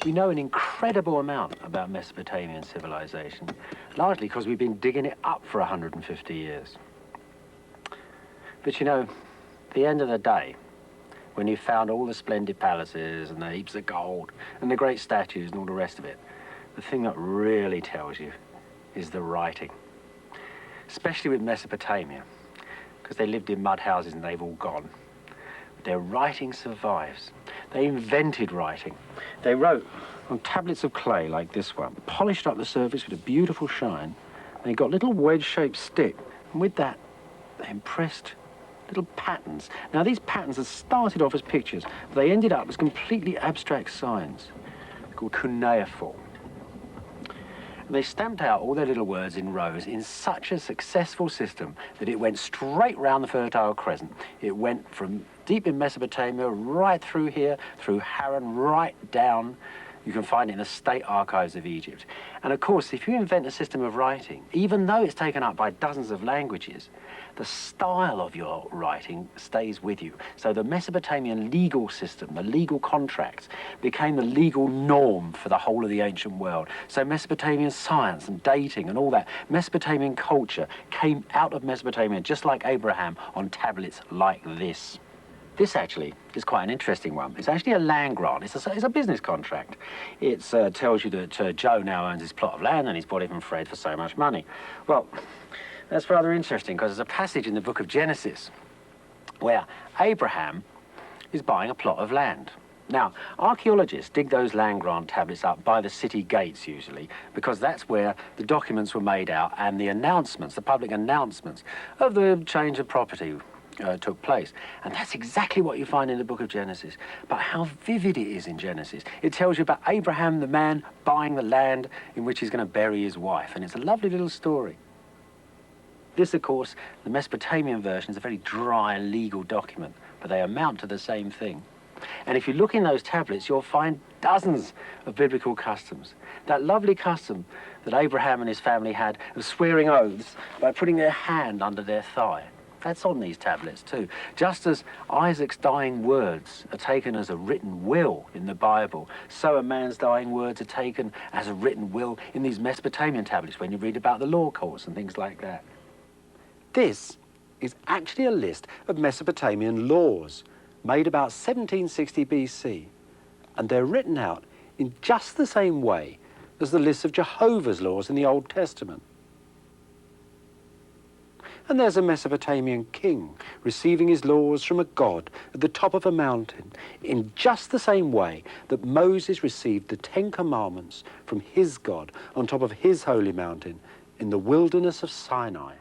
we know an incredible amount about Mesopotamian civilization, largely because we've been digging it up for 150 years. But you know, at the end of the day, when you've found all the splendid palaces and the heaps of gold and the great statues and all the rest of it, the thing that really tells you is the writing. Especially with Mesopotamia, because they lived in mud houses and they've all gone. But their writing survives. They invented writing. They wrote on tablets of clay like this one, polished up the surface with a beautiful shine. They got little wedge-shaped stick, and with that, they impressed little patterns. Now, these patterns had started off as pictures, but they ended up as completely abstract signs called cuneiform. And they stamped out all their little words in rows in such a successful system that it went straight round the Fertile Crescent. It went from deep in Mesopotamia, right through here, through Haran, right down. You can find it in the state archives of Egypt. And of course, if you invent a system of writing, even though it's taken up by dozens of languages, the style of your writing stays with you. So the Mesopotamian legal system, the legal contracts, became the legal norm for the whole of the ancient world. So Mesopotamian science and dating and all that, Mesopotamian culture came out of Mesopotamia, just like Abraham, on tablets like this. This actually is quite an interesting one. It's actually a land grant. It's a business contract. It tells you that Joe now owns his plot of land and he's bought it from Fred for so much money. Well, that's rather interesting because there's a passage in the book of Genesis where Abraham is buying a plot of land. Now, archaeologists dig those land grant tablets up by the city gates usually, because that's where the documents were made out and the announcements, the public announcements of the change of property took place. And that's exactly what you find in the book of Genesis. But how vivid it is in Genesis. It tells you about Abraham, the man, buying the land in which he's going to bury his wife. And it's a lovely little story. This, of course, the Mesopotamian version is a very dry legal document, but they amount to the same thing. And if you look in those tablets, you'll find dozens of biblical customs. That lovely custom that Abraham and his family had of swearing oaths by putting their hand under their thigh. That's on these tablets too. Just as Isaac's dying words are taken as a written will in the Bible, so a man's dying words are taken as a written will in these Mesopotamian tablets when you read about the law courts and things like that. This is actually a list of Mesopotamian laws made about 1760 BC, and they're written out in just the same way as the list of Jehovah's laws in the Old Testament. And there's a Mesopotamian king receiving his laws from a god at the top of a mountain in just the same way that Moses received the 10 Commandments from his God on top of his holy mountain in the wilderness of Sinai.